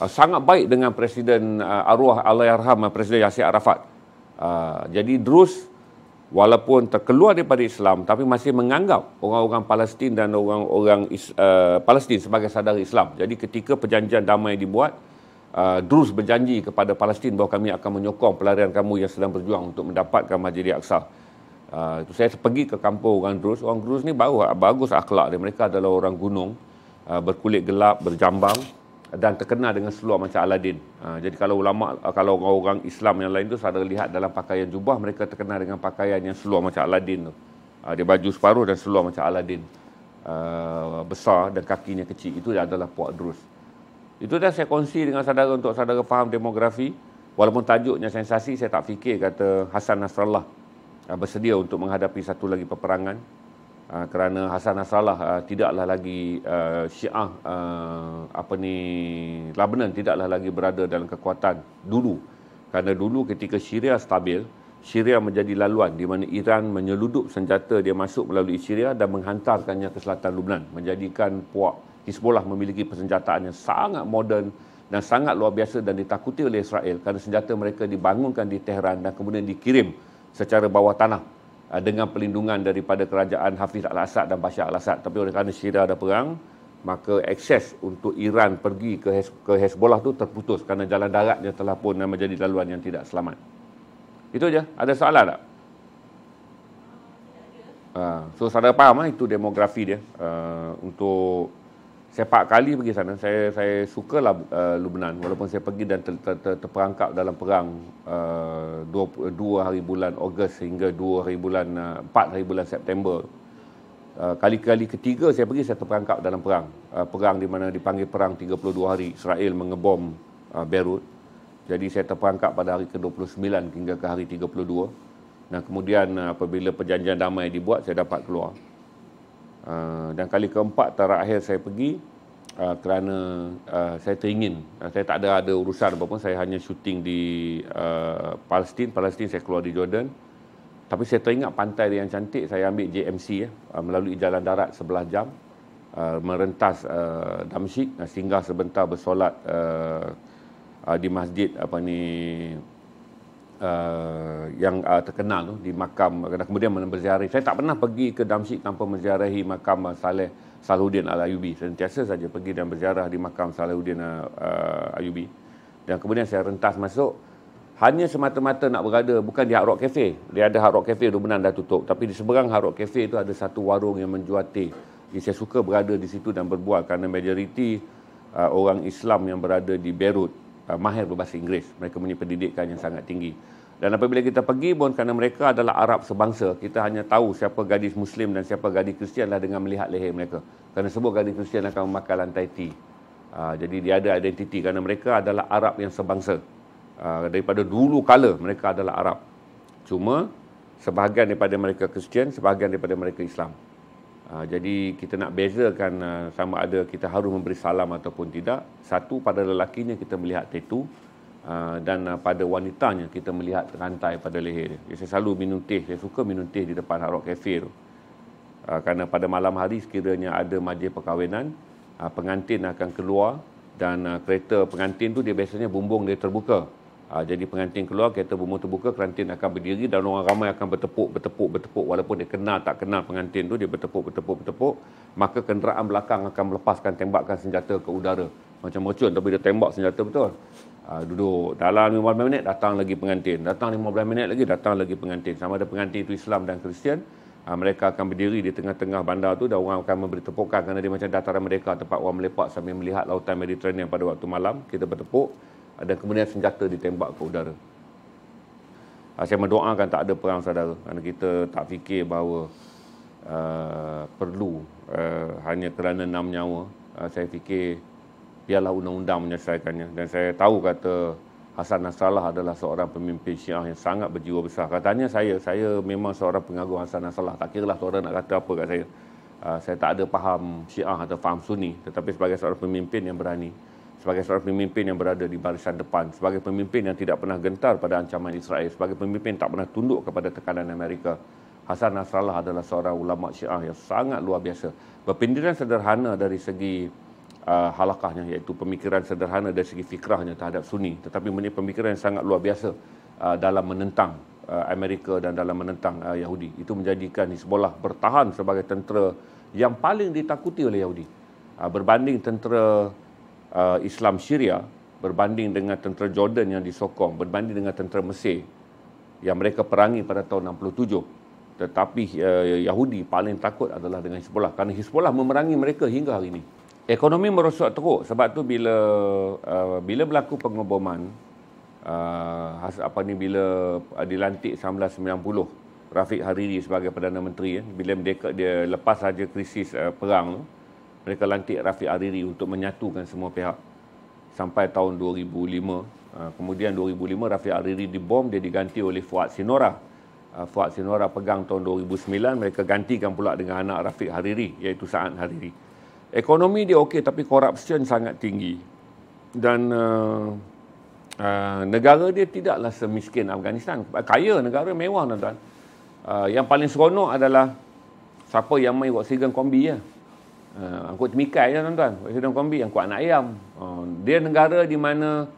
sangat baik dengan Presiden arwah Allahyarham Presiden Yasir Arafat. Jadi Drus walaupun terkeluar daripada Islam tapi masih menganggap orang-orang Palestin dan orang-orang Palestin sebagai saudara Islam. Jadi ketika perjanjian damai dibuat, Druze berjanji kepada Palestin bahawa kami akan menyokong pelarian kamu yang sedang berjuang untuk mendapatkan Masjid Al-Aqsa. Saya pergi ke kampung orang Druze. Orang Druze ni bagus akhlak dia. Mereka adalah orang gunung, berkulit gelap, berjambang dan terkenal dengan seluar macam Aladin. Jadi kalau orang Islam yang lain tu saudara lihat dalam pakaian jubah, mereka terkenal dengan pakaian yang seluar macam Aladin tu. Dia baju separuh dan seluar macam Aladin. Besar dan kakinya kecil. Itu adalah puak Druze. Itu dah saya kongsi dengan saudara untuk saudara faham demografi. Walaupun tajuknya sensasi, saya tak fikir kata Hassan Nasrallah bersedia untuk menghadapi satu lagi peperangan. Kerana Hassan Nasrallah tidaklah lagi Syiah Lebanon tidaklah lagi berada dalam kekuatan dulu. Kerana dulu ketika Syria stabil, Syria menjadi laluan di mana Iran menyeludup senjata dia masuk melalui Syria dan menghantarkannya ke selatan Lebanon, menjadikan puak Hizbullah memiliki persenjataan yang sangat moden dan sangat luar biasa dan ditakuti oleh Israel kerana senjata mereka dibangunkan di Tehran dan kemudian dikirim secara bawah tanah dengan pelindungan daripada kerajaan Hafiz al-Assad dan Bashar al-Assad. Tapi oleh kerana Syria ada perang, maka akses untuk Iran pergi ke Hezbollah tu terputus kerana jalan daratnya telah pun menjadi laluan yang tidak selamat. Itu je. Ada soalan tak? So saudara faham itu demografi dia. Untuk saya 4 kali pergi sana. Saya sukalah Lebanon walaupun saya pergi dan terperangkap dalam perang 2 hari bulan Ogos hingga 4 hari bulan September. Kali-kali ketiga saya pergi, saya terperangkap dalam perang. Perang di mana dipanggil perang 32 hari. Israel mengebom Beirut. Jadi saya terperangkap pada hari ke-29 hingga ke hari 32. Dan kemudian apabila perjanjian damai dibuat, saya dapat keluar. Dan kali keempat terakhir saya pergi kerana saya teringin. Saya tak ada urusan apa pun, saya hanya syuting di Palestin saya keluar di Jordan. Tapi saya teringat pantai dia yang cantik, saya ambil JMC melalui jalan darat 11 jam, merentas Damsyik, singgah sebentar bersolat di masjid yang terkenal tu, di makam, kemudian berziarah. Saya tak pernah pergi ke Damsyik tanpa menziarahi makam Salahuddin Al-Ayyubi. Sentiasa saja pergi dan berziarah di makam Salahuddin Al-Ayyubi. Dan kemudian saya rentas masuk, hanya semata-mata nak berada, bukan di Hard Rock Cafe. Dia ada Hard Rock Cafe, Lebanon dah tutup. Tapi di seberang Hard Rock Cafe itu ada satu warung yang menjual teh. Jadi saya suka berada di situ dan berbual kerana majoriti orang Islam yang berada di Beirut mahir berbahasa Inggeris. Mereka punya pendidikan yang sangat tinggi. Dan apabila kita pergi pun kerana mereka adalah Arab sebangsa, kita hanya tahu siapa gadis Muslim dan siapa gadis Kristian lah dengan melihat leher mereka. Kerana semua gadis Kristian akan memakai lantai T. Jadi dia ada identiti kerana mereka adalah Arab yang sebangsa. Daripada dulu kala mereka adalah Arab. Cuma sebahagian daripada mereka Kristian, sebahagian daripada mereka Islam. Jadi kita nak bezakan sama ada kita harus memberi salam ataupun tidak. Satu, pada lelakinya kita melihat tatu, dan pada wanitanya kita melihat rantai pada leher dia. Saya selalu minum teh, saya suka minum teh di depan Hard Rock Cafe tu. Kerana pada malam hari sekiranya ada majlis perkahwinan, pengantin akan keluar dan kereta pengantin tu dia biasanya bumbung dia terbuka. Jadi pengantin keluar, kereta bumbung terbuka, pengantin akan berdiri dan orang ramai akan bertepuk. Walaupun dia kenal tak kenal pengantin tu, dia bertepuk. Maka kenderaan belakang akan melepaskan tembakan senjata ke udara. Macam mercun tapi dia tembak senjata betul. Duduk dalam 15 minit datang lagi pengantin. Datang 15 minit lagi datang lagi pengantin. Sama ada pengantin itu Islam dan Kristian, mereka akan berdiri di tengah-tengah bandar tu dan orang akan memberi tepukan kerana dia macam dataran mereka, tempat orang melepak sambil melihat lautan Mediterranean pada waktu malam. Kita bertepuk dan kemudian senjata ditembak ke udara. Saya mendoakan tak ada perang, saudara, kerana kita tak fikir bahawa perlu hanya kerana 6 nyawa. Saya fikir biarlah undang-undang menyelesaikannya. Dan saya tahu kata Hassan Nasrallah adalah seorang pemimpin Syiah yang sangat berjiwa besar. Katanya saya memang seorang pengagum Hassan Nasrallah. Tak kiralah orang nak kata apa kat saya. Saya tak ada faham Syiah atau faham Sunni. Tetapi sebagai seorang pemimpin yang berani, sebagai seorang pemimpin yang berada di barisan depan, sebagai pemimpin yang tidak pernah gentar pada ancaman Israel, sebagai pemimpin tak pernah tunduk kepada tekanan Amerika, Hassan Nasrallah adalah seorang ulama Syiah yang sangat luar biasa. Berpindiran sederhana dari segi halakahnya, iaitu pemikiran sederhana dari segi fikrahnya terhadap Sunni, tetapi punya pemikiran yang sangat luar biasa dalam menentang Amerika dan dalam menentang Yahudi. Itu menjadikan Hizbullah bertahan sebagai tentera yang paling ditakuti oleh Yahudi. Berbanding tentera Islam Syria, berbanding dengan tentera Jordan yang disokong, berbanding dengan tentera Mesir yang mereka perangi pada tahun 67. Tetapi Yahudi paling takut adalah dengan Hizbullah, kerana Hizbullah memerangi mereka hingga hari ini. Ekonomi merosot teruk, sebab tu bila berlaku pengoboman, bila dilantik 1990 Rafiq Hariri sebagai Perdana Menteri, bila dia lepas saja krisis perang tu, mereka lantik Rafiq Hariri untuk menyatukan semua pihak sampai tahun 2005. Kemudian 2005 Rafiq Hariri dibom, dia diganti oleh Fuad Sinora. Fuad Sinora pegang tahun 2009, mereka gantikan pula dengan anak Rafiq Hariri, iaitu Sa'ad Hariri. Ekonomi dia okey, tapi corruption sangat tinggi. Dan negara dia tidaklah semiskin Afghanistan. Kaya, negara mewah, tuan-tuan. Yang paling seronok adalah siapa yang main Volkswagen kombi je. Angkut temikai je, tuan-tuan. Volkswagen kombi, angkut anak ayam. Dia negara di mana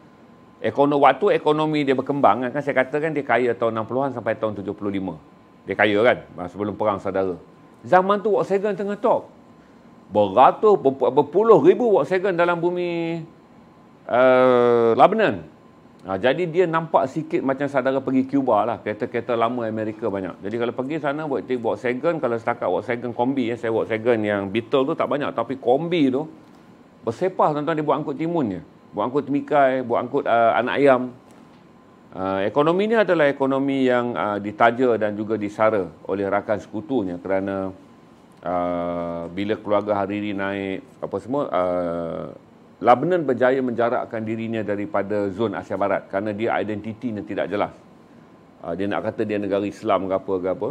waktu ekonomi dia berkembang, kan saya katakan dia kaya tahun 60-an sampai tahun 75. Dia kaya kan, sebelum perang saudara. Zaman tu Volkswagen tengah top. Berpuluh ribu Volkswagen dalam bumi Lebanon. Jadi dia nampak sikit macam saudara pergi Cuba lah. Kereta-kereta lama Amerika banyak. Jadi kalau pergi sana buat Volkswagen, kalau setakat Volkswagen kombi, saya Volkswagen yang Beetle tu tak banyak. Tapi kombi tu bersepah, tuan-tuan, dia buat angkut timun je. Buat angkut temikai, buat angkut anak ayam. Ekonomi ni adalah ekonomi yang ditaja dan juga disara oleh rakan sekutunya, kerana bila keluarga Hariri naik apa semua, Lebanon berjaya menjarakkan dirinya daripada zon Asia Barat kerana dia identitinya tidak jelas. Dia nak kata dia negara Islam ke apa,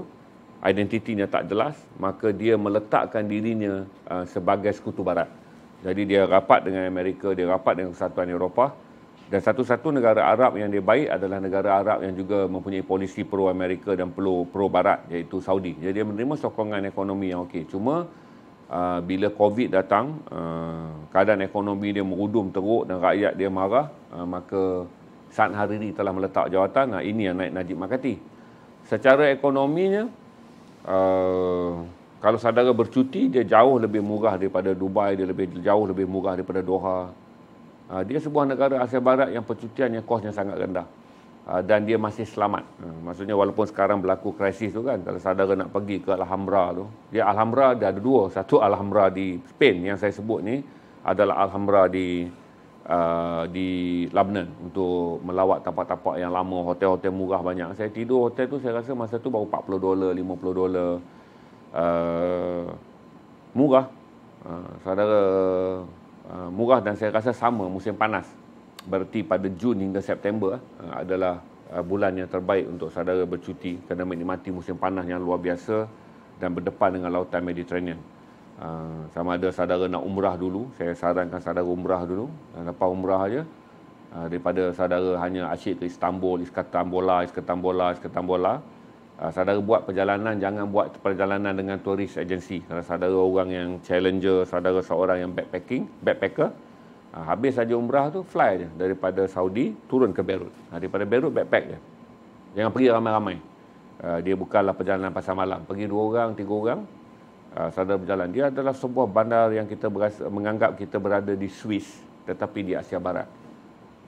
identitinya tak jelas, maka dia meletakkan dirinya sebagai sekutu Barat. Jadi dia rapat dengan Amerika, dia rapat dengan Persatuan Eropah, dan satu-satu negara Arab yang dia baik adalah negara Arab yang juga mempunyai polisi pro-Amerika dan pro-Barat, iaitu Saudi. Jadi dia menerima sokongan ekonomi yang okey. Cuma bila COVID datang, keadaan ekonomi dia merudum teruk dan rakyat dia marah, maka Sa'ad Hariri telah meletak jawatan. Ini yang naik Najib Makati. Secara ekonominya, kalau saudara bercuti, dia jauh lebih murah daripada Dubai, dia jauh lebih murah daripada Doha. Dia sebuah negara Asia Barat yang percutiannya kosnya sangat rendah. Dan dia masih selamat. Maksudnya walaupun sekarang berlaku krisis tu kan, kalau saudara nak pergi ke Alhambra tu, Alhambra dia ada dua. Satu Alhambra di Spain yang saya sebut ni adalah Alhambra di Lebanon, untuk melawat tapak-tapak yang lama, hotel-hotel murah banyak. Saya tidur hotel tu, saya rasa masa tu baru $40, $50. Murah, saudara, murah, dan saya rasa sama musim panas. Berarti pada Jun hingga September adalah bulan yang terbaik untuk saudara bercuti kerana menikmati musim panas yang luar biasa dan berdepan dengan lautan Mediterranean. Sama ada saudara nak umrah dulu, saya sarankan saudara umrah dulu, dan lepas umrah aja, daripada saudara hanya asyik ke Istanbul, Iskandar, saudara buat perjalanan, jangan buat perjalanan dengan tourist agency. Kalau saudara orang yang challenger, saudara seorang yang backpacker, habis saja umrah tu, fly je daripada Saudi turun ke Beirut. Daripada Beirut backpack je. Jangan pergi ramai-ramai. Dia bukanlah perjalanan pasar malam. Pergi 2 orang, 3 orang, saudara berjalan. Dia adalah sebuah bandar yang kita menganggap kita berada di Swiss, tetapi di Asia Barat.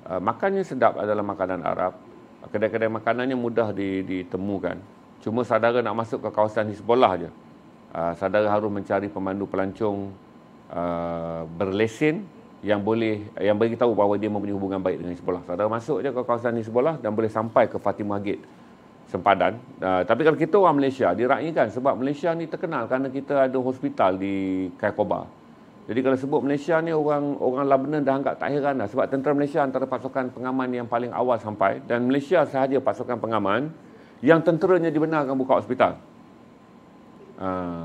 Makannya sedap adalah makanan Arab. Kedai-kedai makanannya mudah ditemukan. Cuma saudara nak masuk ke kawasan Hizbullah je, saudara harus mencari pemandu pelancong berlesen yang bagi tahu bahawa dia mempunyai hubungan baik dengan Hizbullah. Saudara masuk je ke kawasan Hizbullah dan boleh sampai ke Fatimah Gate, sempadan. Tapi kalau kita orang Malaysia, diraihkan sebab Malaysia ni terkenal kerana kita ada hospital di Kaikoba. Jadi kalau sebut Malaysia ni, orang Lebanon dah anggap tak heran dah, sebab tentera Malaysia antara pasukan pengaman yang paling awal sampai, dan Malaysia sahaja pasukan pengaman yang tenteranya dibenarkan buka hospital.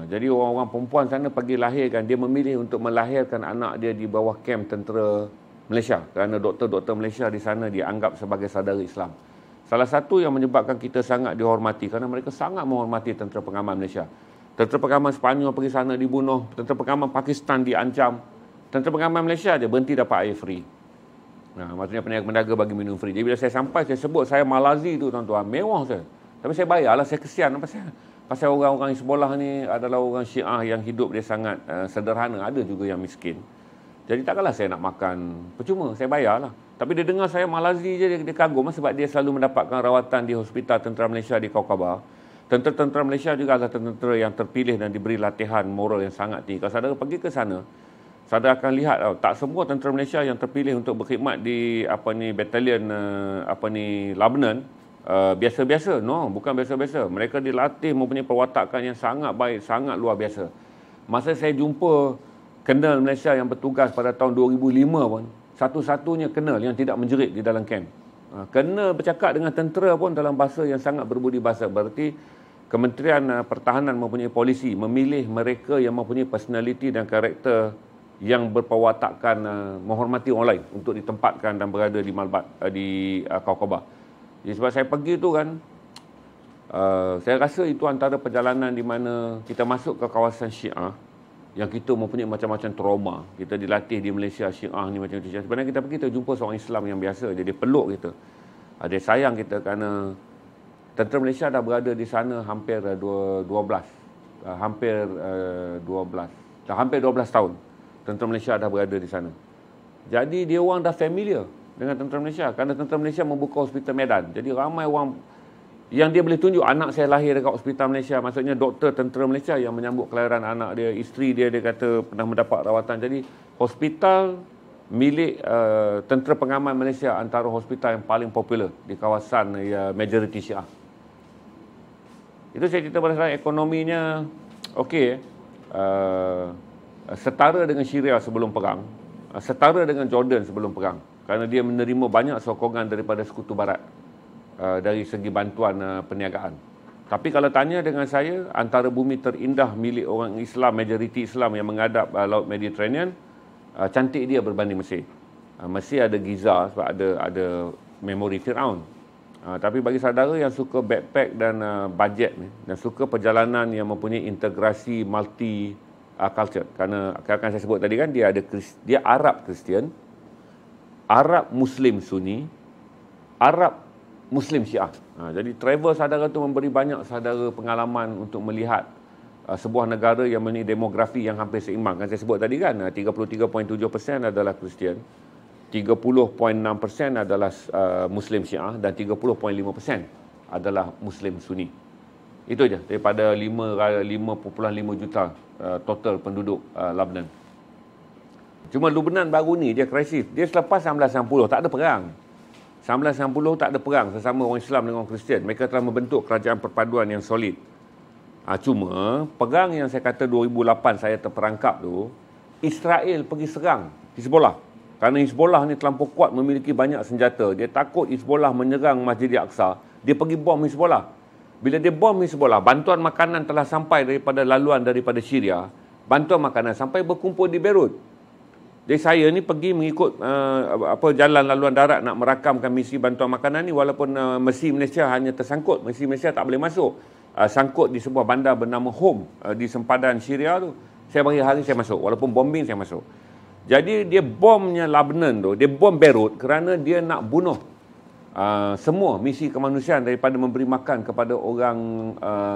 Jadi orang-orang perempuan sana pergi lahirkan, dia memilih untuk melahirkan anak dia di bawah kem tentera Malaysia kerana doktor-doktor Malaysia di sana dianggap sebagai saudara Islam. Salah satu yang menyebabkan kita sangat dihormati kerana mereka sangat menghormati tentera pengaman Malaysia. Tentera pengaman Sepanyol pergi sana dibunuh, tentera pengaman Pakistan diancam, tentera pengaman Malaysia je berhenti dapat air free. Maksudnya peniaga-peniaga bagi minum free. Jadi bila saya sampai, saya sebut saya Malazi tu, tuan-tuan, mewah saya. Tapi saya bayarlah, saya kesian pasal orang-orang Hizbollah ni adalah orang Syiah yang hidup dia sangat sederhana, ada juga yang miskin. Jadi takkanlah saya nak makan percuma, saya bayarlah. Tapi dia dengar saya Malazi je, dia kagum sebab dia selalu mendapatkan rawatan di Hospital Tentera Malaysia di Kaukabah. Tentera-tentera Malaysia juga adalah tentera yang terpilih dan diberi latihan moral yang sangat tinggi. Kalau saudara pergi ke sana, saudara akan lihat tak semua tentera Malaysia yang terpilih untuk berkhidmat di batalion Lebanon biasa-biasa. No, bukan biasa-biasa. Mereka dilatih mempunyai perwatakan yang sangat baik, sangat luar biasa. Masa saya jumpa Kenal Malaysia yang bertugas pada tahun 2005 pun, satu-satunya Kenal yang tidak menjerit di dalam kamp. Kenal bercakap dengan tentera pun dalam bahasa yang sangat berbudi bahasa. Berarti Kementerian Pertahanan mempunyai polisi memilih mereka yang mempunyai personaliti dan karakter yang berperwatakan menghormati orang lain untuk ditempatkan dan berada di Malbat di Kaukabah. Jadi sebab saya pergi tu kan, saya rasa itu antara perjalanan di mana kita masuk ke kawasan Syiah yang kita mempunyai macam-macam trauma. Kita dilatih di Malaysia Syiah ni macam tu. Sebenarnya kita pergi, kita jumpa seorang Islam yang biasa, jadi peluk kita. Dia sayang kita kerana tentera Malaysia dah berada di sana hampir 12 tahun. Tentera Malaysia dah berada di sana. Jadi dia orang dah familiar dengan tentera Malaysia kerana tentera Malaysia membuka hospital Medan. Jadi ramai orang yang dia boleh tunjuk, anak saya lahir dekat hospital Malaysia, maksudnya doktor tentera Malaysia yang menyambut kelahiran anak dia, isteri dia kata pernah mendapat rawatan. Jadi hospital milik tentera pengaman Malaysia antara hospital yang paling popular di kawasan majoriti Syiah. Itu saya cerita pada saya, ekonominya okey, setara dengan Syria sebelum perang, setara dengan Jordan sebelum perang, kerana dia menerima banyak sokongan daripada Sekutu Barat dari segi bantuan perniagaan. Tapi kalau tanya dengan saya, antara bumi terindah milik orang Islam, majoriti Islam yang menghadap Laut Mediterranean, cantik dia berbanding Mesir. Mesir ada Giza sebab ada memori Firaun. Tapi bagi saudara yang suka backpack dan budget ni, dan suka perjalanan yang mempunyai integrasi multi culture, kerana akan saya sebut tadi kan, dia Arab Kristian, Arab Muslim Sunni, Arab Muslim Syiah. Jadi travel saudara tu memberi banyak saudara pengalaman untuk melihat sebuah negara yang mempunyai demografi yang hampir seimbang. Kan saya sebut tadi kan, 33.7% adalah Kristian, 30.6% adalah Muslim Syiah dan 30.5% adalah Muslim Sunni. Itu je daripada 5.5 juta total penduduk Lebanon. Cuma Lebanon baru ni dia krisis. Dia selepas 1990 tak ada perang. 1990 tak ada perang sesama orang Islam dengan orang Kristian. Mereka telah membentuk kerajaan perpaduan yang solid. Cuma perang yang saya kata 2008 saya terperangkap tu, Israel pergi serang Hizbollah. Kerana Hizbollah ni terlampau kuat, memiliki banyak senjata. Dia takut Hizbollah menyerang Masjid Al-Aqsa. Dia pergi bom Hizbollah. Bila dia bom Hizbollah, bantuan makanan telah sampai daripada laluan daripada Syria. Bantuan makanan sampai berkumpul di Beirut. Jadi saya ni pergi mengikut jalan laluan darat nak merakamkan misi bantuan makanan ni, walaupun misi Malaysia hanya tersangkut, misi Malaysia tak boleh masuk. Sangkut di sebuah bandar bernama Hom di sempadan Syria tu. Saya bagi hari saya masuk, walaupun bombing saya masuk. Jadi dia bomnya Lebanon tu, dia bom Beirut kerana dia nak bunuh semua misi kemanusiaan daripada memberi makan kepada orang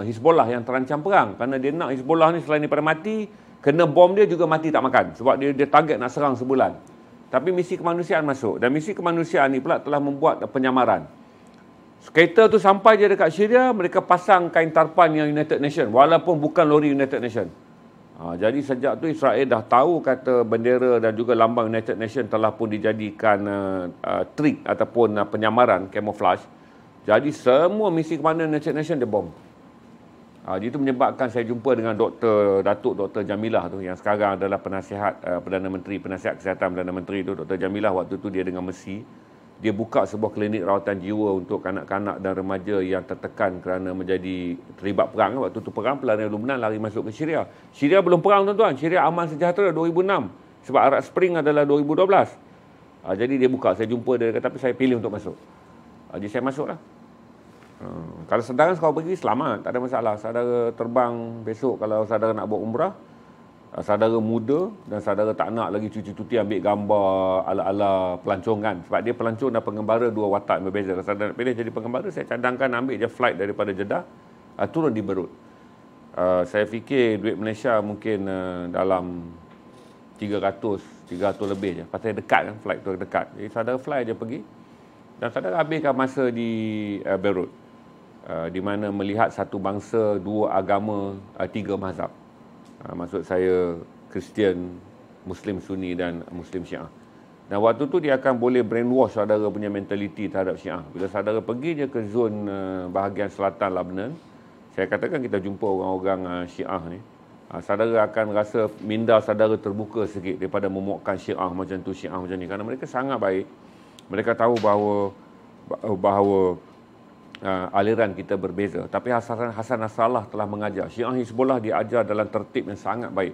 Hizbollah yang terancam perang. Kerana dia nak Hizbollah ni selain daripada mati, kena bom dia juga mati tak makan. Sebab dia target nak serang sebulan. Tapi misi kemanusiaan masuk. Dan misi kemanusiaan ni pula telah membuat penyamaran. Kereta tu sampai je dekat Syria, mereka pasang kain tarpan yang United Nations, walaupun bukan lori United Nations. Jadi sejak tu Israel dah tahu kata bendera dan juga lambang United Nations telah pun dijadikan trik ataupun penyamaran, camouflage. Jadi semua misi kemana United Nations dia bom. Itu menyebabkan saya jumpa dengan Datuk Dr. Jamilah tu, yang sekarang adalah penasihat Perdana Menteri, penasihat kesihatan Perdana Menteri tu. Dr. Jamilah waktu tu dia dengan Mesir, dia buka sebuah klinik rawatan jiwa untuk kanak-kanak dan remaja yang tertekan kerana menjadi terlibat perang. Waktu tu perang, pelarian Lebanon lari masuk ke Syria. Syria belum perang tuan-tuan. Syria aman sejahtera 2006. Sebab Arab Spring adalah 2012. Jadi dia buka, saya jumpa dia, tapi saya pilih untuk masuk. Jadi saya masuklah. Kalau saudara kalau pergi, selamat, tak ada masalah. Saudara terbang besok kalau saudara nak buat umrah. saudara muda dan saudara tak nak lagi cuti-cuti ambil gambar ala-ala pelancongan. Sebab dia pelancong dan pengembara dua watak yang berbeza. Kalau saudara nak pilih jadi pengembara, saya cadangkan ambil je flight daripada Jeddah, turun di Beirut. Saya fikir duit Malaysia mungkin dalam 300 lebih je. Pasal dekat kan, flight tu dekat. Jadi saudara fly je pergi dan saudara habiskan masa di Beirut. Di mana melihat satu bangsa, dua agama, tiga mazhab. Maksud saya Kristian, Muslim Sunni dan Muslim Syiah. Dan waktu tu dia akan boleh brainwash saudara punya mentaliti terhadap Syiah. Bila saudara pergi je ke zon bahagian selatan Lebanon, saya katakan kita jumpa orang-orang Syiah ni, saudara akan rasa minda saudara terbuka sikit daripada memuakkan Syiah macam tu, Syiah macam ni. Kerana mereka sangat baik. Mereka tahu bahawa aliran kita berbeza. Tapi Hasan Nasrallah telah mengajar. Syiah Hizbullah diajar dalam tertib yang sangat baik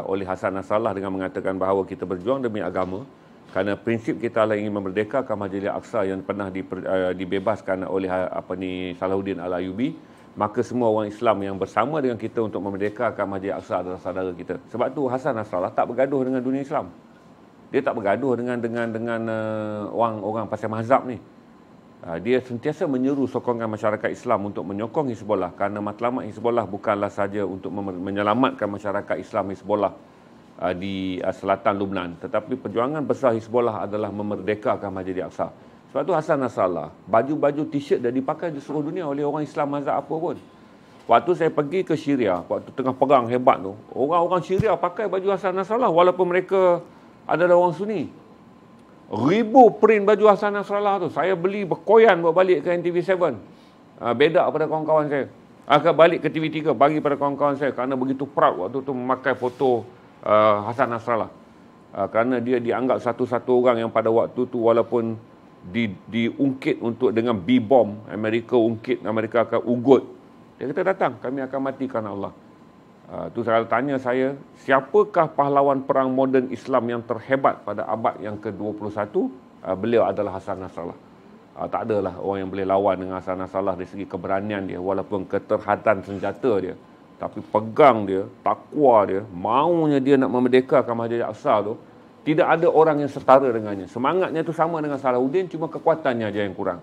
oleh Hasan Nasrallah dengan mengatakan bahawa kita berjuang demi agama kerana prinsip kita adalah ingin memerdekakan Masjid Al-Aqsa yang pernah dibebaskan oleh Salahuddin Al-Ayyubi. Maka semua orang Islam yang bersama dengan kita untuk memerdekakan Masjid Al-Aqsa adalah saudara kita. Sebab tu Hasan Nasrallah tak bergaduh dengan dunia Islam. Dia tak bergaduh dengan orang pasal mazhab ni. Dia sentiasa menyeru sokongan masyarakat Islam untuk menyokong Hizbullah kerana matlamat Hizbullah bukanlah saja untuk menyelamatkan masyarakat Islam Hizbullah di selatan Lebanon, tetapi perjuangan besar Hizbullah adalah memerdekakan Masjid Al-Aqsa. Sebab tu Hasan Nasrallah, baju-baju t-shirt dah dipakai di seluruh dunia oleh orang Islam mazhab apa pun. Waktu saya pergi ke Syria, waktu tengah perang hebat tu, orang-orang Syria pakai baju Hasan Nasrallah walaupun mereka adalah orang Sunni. Ribu print baju Hasan Nasrallah tu. Saya beli berkoyan bawa balik ke NTV7. Bedak pada kawan-kawan saya. Akan balik ke TV3 bagi pada kawan-kawan saya kerana begitu proud waktu tu memakai foto Hasan Nasrallah. Kerana dia dianggap satu-satu orang yang pada waktu tu walaupun diungkit untuk dengan B-bomb, Amerika ungkit, Amerika akan ugut. Dia kata datang, kami akan mati kerana Allah. Tu saya tanya saya, siapakah pahlawan perang moden Islam yang terhebat pada abad yang ke-21? Beliau adalah Hasan Nasrallah. Tak adalah orang yang boleh lawan dengan Hasan Nasrallah dari segi keberanian dia, walaupun keterhadaan senjata dia. Tapi pegang dia, takwa dia, maunya dia nak memerdekakan Masjid Al-Aqsa tu, tidak ada orang yang setara dengannya. Semangatnya tu sama dengan Salahuddin, cuma kekuatannya aja yang kurang.